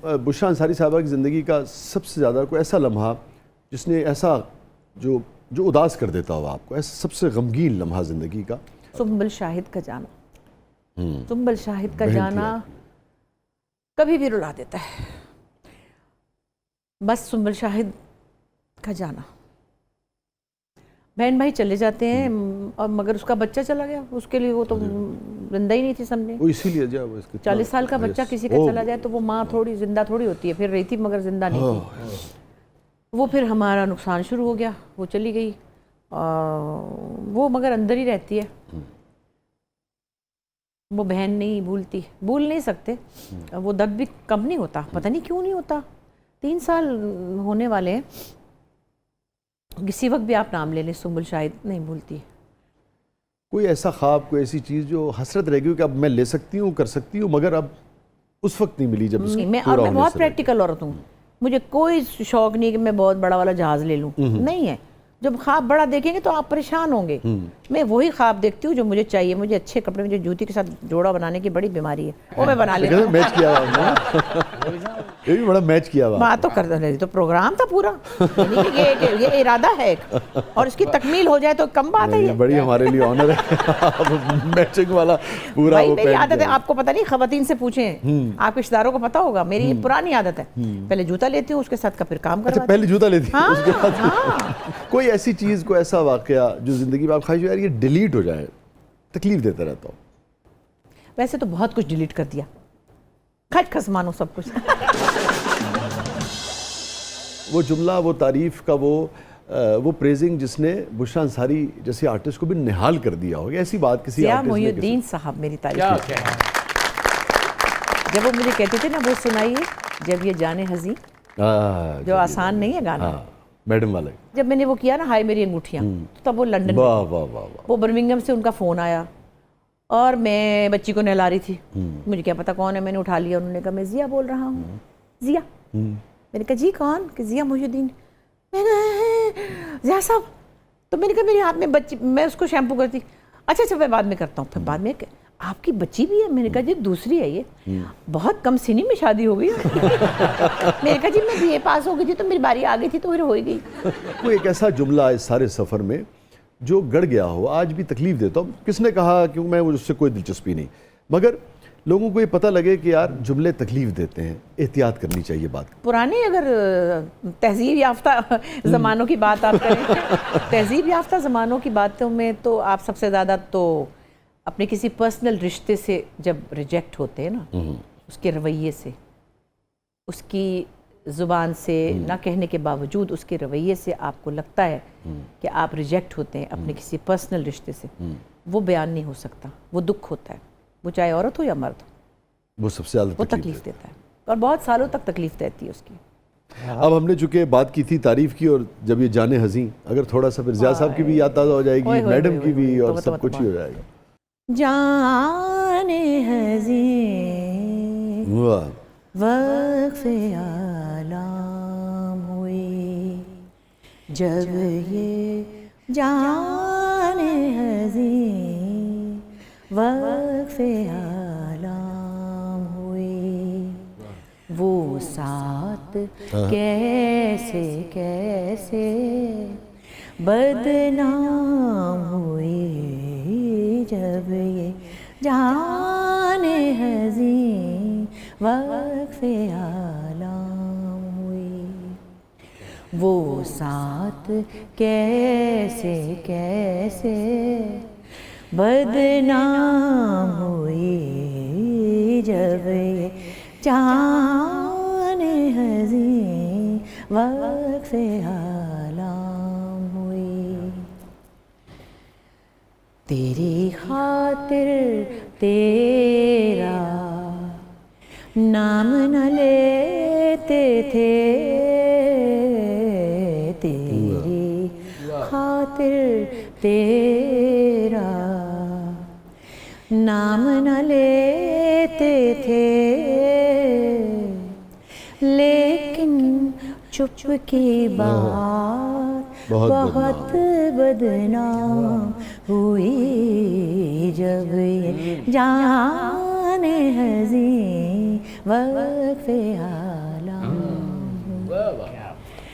बुशरा अंसारी साहबा की ज़िंदगी का सबसे ज़्यादा कोई ऐसा लम्हा जिसने ऐसा जो जो उदास कर देता हो आपको, ऐसा सबसे गमगीन लम्हा ज़िंदगी का? सुंबल शाहिद का जाना। सुंबल शाहिद का बहन थी जाना कभी भी रुला देता है। बस सुंबल शाहिद का जाना, बहन भाई चले जाते हैं और मगर उसका बच्चा चला गया, उसके लिए वो तो जिंदा ही नहीं थी समझे। वो इसीलिए जब 40 साल का बच्चा किसी का चला जाए तो वो माँ थोड़ी जिंदा थोड़ी होती है, फिर रही थी मगर जिंदा नहीं थी। वो फिर हमारा नुकसान शुरू हो गया, वो चली गई, वो मगर अंदर ही रहती है। वो बहन नहीं भूलती, भूल नहीं सकते, वो दर्द भी कम नहीं होता, पता नहीं क्यों नहीं होता। 3 साल होने वाले हैं, किसी वक्त भी आप नाम ले लें, सुंबल शाहिद नहीं भूलती। कोई ऐसा ख्वाब, कोई ऐसी चीज़ जो हसरत रह गई कि अब मैं ले सकती हूँ, कर सकती हूँ, मगर अब उस वक्त नहीं मिली जब मैं बहुत प्रैक्टिकल औरत हूँ, मुझे कोई शौक नहीं कि मैं बहुत बड़ा वाला जहाज ले लूँ, नहीं है। जब ख्वाब बड़ा देखेंगे तो आप परेशान होंगे। मैं वही ख्वाब देखती हूँ जो मुझे चाहिए। मुझे अच्छे कपड़े, मुझे जूती के साथ जोड़ा बनाने की बड़ी बीमारी है, वो मैं बना लेती हूँ। मैच किया ये भी बड़ा मैच किया हुआ। बात तो करता नहीं, तो प्रोग्राम था पूरा, ये इरादा है और इसकी तकमील हो जाए तो कम बात है। बड़ी हमारे लिए ऑनर है मैचिंग वाला पूरा। भाई मेरी आदत है, आपको पता नहीं, खवातीन से पूछें, आप रिश्तेदारों को पता होगा, मेरी ये पुरानी आदत है। पहले जूता लेती हूँ, उसके साथ का फिर काम करवाती हूँ। पहले जूता लेती हूँ, उसके बाद कोई ऐसी चीज़, कोई ऐसा वाकया जो ज़िंदगी में आप ख्वाहिश यार ये डिलीट हो जाए, तकलीफ देता रहता हो? वैसे तो बहुत कुछ डिलीट कर दिया, खच खस मानो सब कुछ। वो जुमला, वो तारीफ का वो प्रेजिंग जिसने बुशरा अंसारी जैसे आर्टिस्ट को भी निहाल कर दिया हो, ऐसी बात किसी जिया मोहिउद्दीन साहब मेरी तारीफ की। जब वो मुझे कहते थे ना, वो सुनाइए जब ये जाने हज़ी, जो आसान नहीं है गाना, मैडम वाले। जब मैंने वो किया ना, हाय मेरी अंगूठियाँ, तब वो लंदन में, वो बर्मिंघम से उनका फ़ोन आया और मैं बच्ची को नहला रही थी। मुझे क्या पता कौन है, मैंने उठा लिया। उन्होंने कहा मैं जिया बोल रहा हूँ। जिया? मैंने कहा जी कौन? कि जिया मोहिउद्दीन। जिया साहब? तो मैंने कहा मेरे हाथ में बच्ची, मैं उसको शैम्पू करती। अच्छा मैं बाद में करता हूँ। फिर बाद में आपकी बच्ची भी है? मैंने कहा जी दूसरी है ये, बहुत कम सीनी में शादी हो गई। मैंने कहा जी मैं बीए पास हो गई थी तो मेरी बारी आ गई थी तो फिर हो ही गई। कोई एक ऐसा जुमला इस सारे सफ़र में जो गड़ गया हो, आज भी तकलीफ देता हो? किसने कहा, क्यों, मैं उससे कोई दिलचस्पी नहीं, मगर लोगों को ये पता लगे कि यार जुमले तकलीफ देते हैं, एहतियात करनी चाहिए बात। पुराने अगर तहजीब याफ्ता ज़मानों की बात आप करें, तहजीब याफ्ता ज़मानों की बातों में तो आप सबसे ज़्यादा तो अपने किसी पर्सनल रिश्ते से जब रिजेक्ट होते हैं ना, उसके रवैये से, उसकी ज़ुबान से ना कहने के बावजूद उसके रवैये से आपको लगता है कि आप रिजेक्ट होते हैं अपने किसी पर्सनल रिश्ते से, वो बयान नहीं हो सकता, वो दुख होता है, वो चाहे औरत हो या मर्द हो, वो सबसे ज़्यादा वो तकलीफ देता है और बहुत सालों तक तकलीफ रहती है उसकी। अब हमने चूंकि बात की थी तारीफ की, और जब ये जाने हज़ी, अगर थोड़ा सा फिर ज़िया साहब की भी याद ताज़ा हो जाएगी, मैडम की भी, और सब कुछ ही हो जाएगा। जाने हज़ी वक़्फ़े आलाम हुई, जब ये जाने हज़ी वक़्फ़े आलाम हुई, वो साथ कैसे कैसे बदनाम हुई, जब ये जाने हज़ी वक़्फ़े आलाम हुई, वो साथ कैसे कैसे बदनाम हुई, जब ये जाने हज़ी वक़्फ़े आलाम हुई। तेरी खातिर तेरा नाम न लेते थे, तेरी खातिर तेरा नाम न लेते थे, लेकिन चुप की बात बहुत बदनाम हुई, जब ये जाने हज़ी वक़्फ़े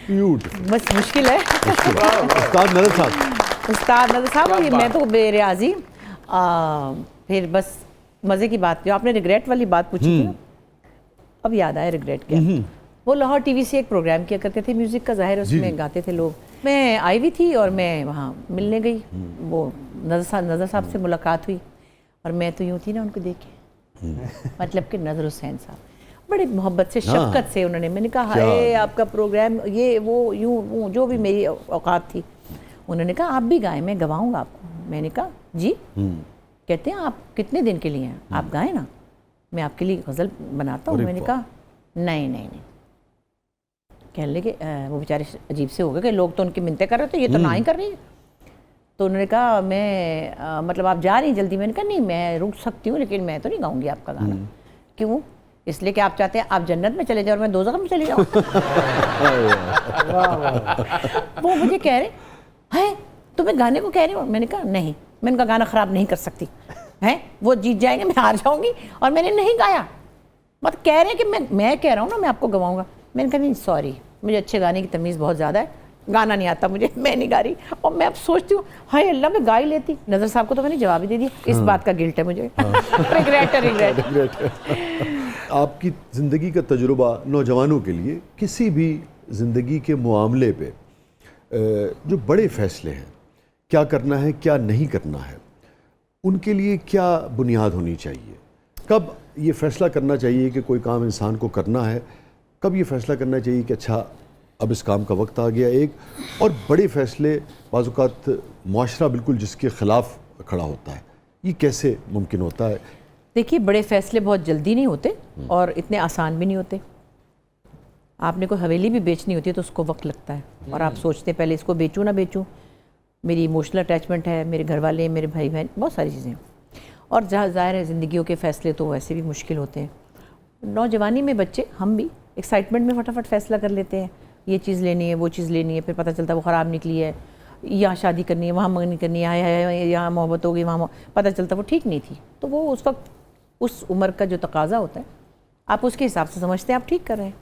ब्यूटीफुल। बस मुश्किल है। उस्ताद नदर साहब, उस्ताद नदर साहब, ये मैं तो बेरियाजी। फिर बस मज़े की बात, जो आपने रिग्रेट वाली बात पूछी थी ना, अब याद आया रिग्रेट क्या। वो लाहौर टीवी से एक प्रोग्राम किया करते थे म्यूज़िक का, ज़ाहिर उसमें गाते थे लोग। मैं आई हुई थी और मैं वहाँ मिलने गई, वो नज़र साहब से मुलाकात हुई और मैं तो यूँ थी ना उनको देखे, मतलब कि नज़र हुसैन साहब बड़े मोहब्बत से, शफ़क़त से उन्होंने, मैंने कहा हाय आपका प्रोग्राम ये वो यूँ, जो भी मेरी औकात थी। उन्होंने कहा आप भी गाएं, मैं गवाऊँगा आपको। मैंने कहा जी। कहते हैं आप कितने दिन के लिए हैं, आप गाएं ना, मैं आपके लिए गज़ल बनाता हूँ। मैंने कहा नहीं नहीं नहीं। कहने लगे, वो बेचारे अजीब से हो गए कि लोग तो उनकी मिन्नतें कर रहे थे, ये तो ना ही कर रही है। तो उन्होंने कहा मैं मतलब आप जा रही हैं जल्दी? मैंने कहा नहीं, मैं रुक सकती हूँ, लेकिन मैं तो नहीं गाऊंगी आपका गाना। क्यों? इसलिए कि आप चाहते हैं आप जन्नत में चले जाओ और मैं दोज़ख में चली जाऊँ। वो मुझे कह रहे हैं तुम्हें गाने को कह रहे हो? मैंने कहा नहीं, मैं उनका गाना ख़राब नहीं कर सकती हैं, वो जीत जाएंगे, मैं हार जाऊँगी। और मैंने नहीं गाया, मतलब कह रहे हैं कि मैं कह रहा हूँ ना मैं आपको गवाऊँगा। मैंने कहा नहीं सॉरी, मुझे अच्छे गाने की तमीज़ बहुत ज़्यादा है, गाना नहीं आता मुझे, मैं नहीं गा रही। और मैं अब सोचती हूँ हाय अल्लाह, मैं गा ही लेती। नज़र साहब को तो मैंने जवाब ही दे दिया, इस बात का गिल्ट है मुझे। रिग्रेट। आपकी ज़िंदगी का तजुर्बा नौजवानों के लिए किसी भी ज़िंदगी के मामले पे जो बड़े फ़ैसले हैं, क्या करना है क्या नहीं करना है, उनके लिए क्या बुनियाद होनी चाहिए? कब ये फ़ैसला करना चाहिए कि कोई काम इंसान को करना है, कब ये फ़ैसला करना चाहिए कि अच्छा अब इस काम का वक्त आ गया? एक और बड़े फ़ैसले बाज़ औक़ात मुआशरा बिल्कुल जिसके ख़िलाफ़ खड़ा होता है, ये कैसे मुमकिन होता है? देखिए, बड़े फ़ैसले बहुत जल्दी नहीं होते और इतने आसान भी नहीं होते। आपने कोई हवेली भी बेचनी होती है तो उसको वक्त लगता है और आप सोचते हैं पहले इसको बेचूँ ना बेचूँ, मेरी इमोशनल अटैचमेंट है, मेरे घर वाले, मेरे भाई बहन, बहुत सारी चीज़ें। और जहाँ ज़ाहिर है ज़िंदगियों के फ़ैसले तो वैसे भी मुश्किल होते हैं। नौजवानी में बच्चे, हम भी एक्साइटमेंट में फटाफट फ़ैसला कर लेते हैं, ये चीज़ लेनी है, वो चीज़ लेनी है, फिर पता चलता है वो ख़राब निकली है, यहाँ शादी करनी है, वहाँ मंगनी करनी है, यहाँ मोहब्बत होगी, वहाँ पता चलता वो ठीक नहीं थी। तो वो उस वक्त उस उम्र का जो तकाज़ा होता है, आप उसके हिसाब से समझते हैं आप ठीक कर रहे हैं।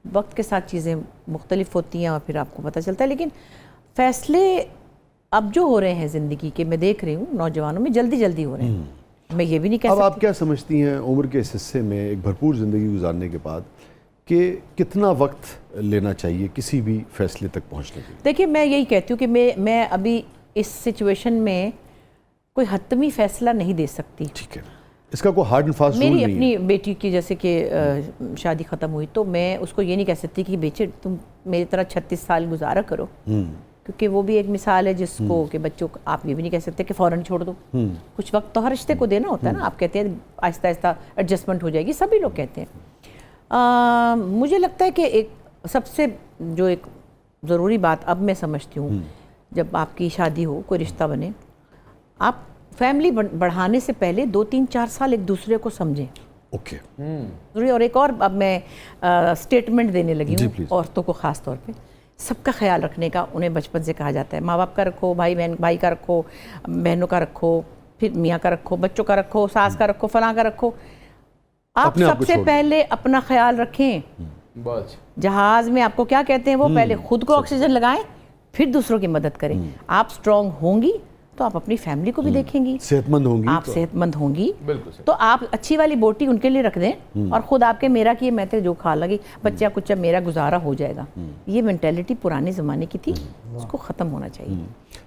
वक्त के साथ चीज़ें मुख्तलिफ होती हैं और फिर आपको पता चलता है। लेकिन फ़ैसले अब जो हो रहे हैं ज़िंदगी के, मैं देख रही हूँ नौजवानों में जल्दी जल्दी हो रहे हैं। मैं ये भी नहीं कह सकती। अब आप क्या समझती हैं उम्र के इस हिस्से में एक भरपूर ज़िंदगी गुजारने के बाद कि कितना वक्त लेना चाहिए किसी भी फ़ैसले तक पहुँचने के लिए? देखिए, मैं यही कहती हूँ कि मैं अभी इस सिचुएशन में कोई हतमी फ़ैसला नहीं दे सकती। ठीक है, इसका कोई हार्ड एंड फास्ट रूल नहीं है। मेरी अपनी बेटी की जैसे कि शादी ख़त्म हुई तो मैं उसको ये नहीं कह सकती कि बेचे तुम मेरी तरह 36 साल गुजारा करो, क्योंकि वो भी एक मिसाल है जिसको कि बच्चों को आप ये भी नहीं कह सकते कि फ़ौरन छोड़ दो। कुछ वक्त तो हर रिश्ते को देना होता है ना। आप कहते हैं आहिस्ता आहिस्ता एडजस्टमेंट हो जाएगी, सभी लोग कहते हैं। मुझे लगता है कि एक सबसे जो एक ज़रूरी बात अब मैं समझती हूँ, जब आपकी शादी हो, कोई रिश्ता बने, आप फैमिली बढ़ाने से पहले 2-3-4 साल एक दूसरे को समझें। ओके। और एक और अब मैं स्टेटमेंट देने लगी हूँ औरतों को ख़ास तौर पे, सबका ख्याल रखने का उन्हें बचपन से कहा जाता है। माँ बाप का रखो, भाई का रखो, बहनों का रखो, फिर मियाँ का रखो, बच्चों का रखो, सास का रखो, फलां का रखो। आप सबसे पहले अपना ख्याल रखें। जहाज़ में आपको क्या कहते हैं वो, पहले खुद को ऑक्सीजन लगाएं, फिर दूसरों की मदद करें। आप स्ट्रॉन्ग होंगी तो आप अपनी फैमिली को भी देखेंगी, सेहतमंद होंगी, आप सेहतमंद होंगी, तो आप अच्छी वाली बोटी उनके लिए रख दें और खुद आपके मेरा किए मैं जो खा लगी, बच्चा कुछ मेरा गुजारा हो जाएगा। ये मेंटालिटी पुराने ज़माने की थी, उसको ख़त्म होना चाहिए।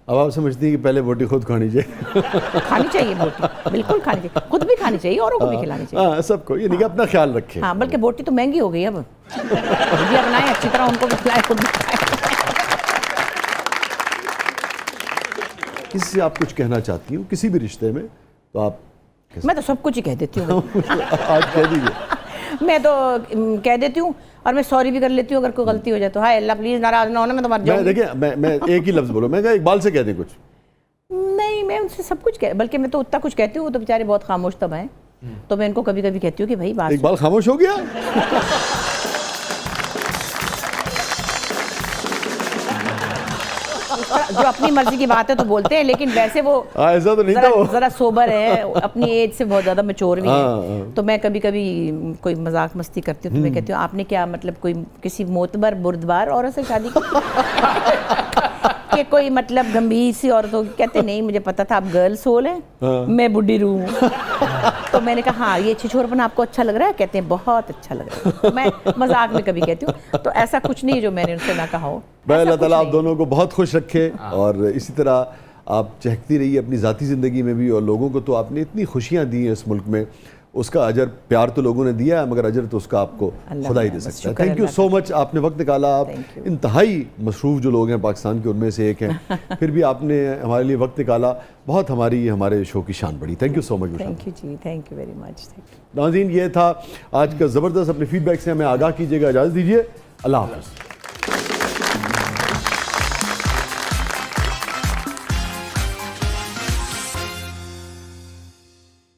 अब आप समझती हैं कि पहले बोटी खुद खानी चाहिए? खानी चाहिए बोटी, बिल्कुल खानी चाहिए, खुद भी खानी चाहिए, औरों को भी खिलानी चाहिए। हाँ, सबको, ये नहीं कि अपना ख्याल रखें। हाँ, बल्कि बोटी तो महंगी हो गई अब, ये अपनाएं अच्छी तरह, उनको भी खिलाएं, खुद भी खाएं। किसी से आप कुछ कहना चाहती हूँ किसी भी रिश्ते में तो आप? मैं तो सब कुछ ही कह देती हूँ। आज कह दीजिए। मैं तो कह देती हूँ और मैं सॉरी भी कर लेती हूँ अगर कोई गलती हो जाए तो। हाय अल्लाह प्लीज़ नाराज़ ना होना, मैं तो मर जाऊँगी। देखिए, मैं एक ही लफ्ज़ बोलो, मैं कहा इकबाल से कह दें कुछ? नहीं, मैं उनसे सब कुछ बल्कि मैं तो उतना कुछ कहती हूँ, वो तो बेचारे बहुत खामोश तब हैं, तो मैं इनको कभी कभी कहती हूँ कि भाई बात। इकबाल खामोश हो गया? जो अपनी मर्जी की बात है तो बोलते हैं, लेकिन वैसे वो ऐसा तो नहीं था वो। जरा सोबर है, अपनी एज से बहुत ज़्यादा मैच्योर भी है। तो मैं कभी कभी कोई मजाक मस्ती करती हूँ तो मैं कहती हूँ आपने क्या मतलब कोई किसी मोतबर बुर्दबार औरत से शादी की कि कोई मतलब गंभीर सी औरत होगी? कहते नहीं, मुझे पता था आप गर्ल सोल हैं, मैं बुढ़ी रूह हूँ। तो मैंने कहा हाँ, ये छिछोरपन आपको अच्छा लग रहा है? कहते हैं बहुत अच्छा लग रहा है। तो मैं मजाक में कभी कहती हूँ, तो ऐसा कुछ नहीं जो मैंने उनसे ना कहा हो। अल्लाह ताला आप दोनों को बहुत खुश रखे और इसी तरह आप चहकती रहिए अपनी ज़ाती ज़िंदगी में भी, और लोगों को तो आपने इतनी खुशियाँ दी हैं इस मुल्क में, उसका अजर प्यार तो लोगों ने दिया है, मगर अजर तो उसका आपको खुदा ही दे सकता है। थैंक यू सो मच, आपने वक्त निकाला। आप इंतहाई मसरूफ़ जो लोग हैं पाकिस्तान के, उनमें से एक हैं, फिर भी आपने हमारे लिए वक्त निकाला, बहुत हमारे शो की शान बढ़ी। Thank you so much. Thank you ji, thank you very much. नाज़रीन, ये था आज का ज़बरदस्त। अपने फीडबैक से हमें आगाह कीजिएगा। इजाज़त दीजिए, अल्लाह हाफ़िज़।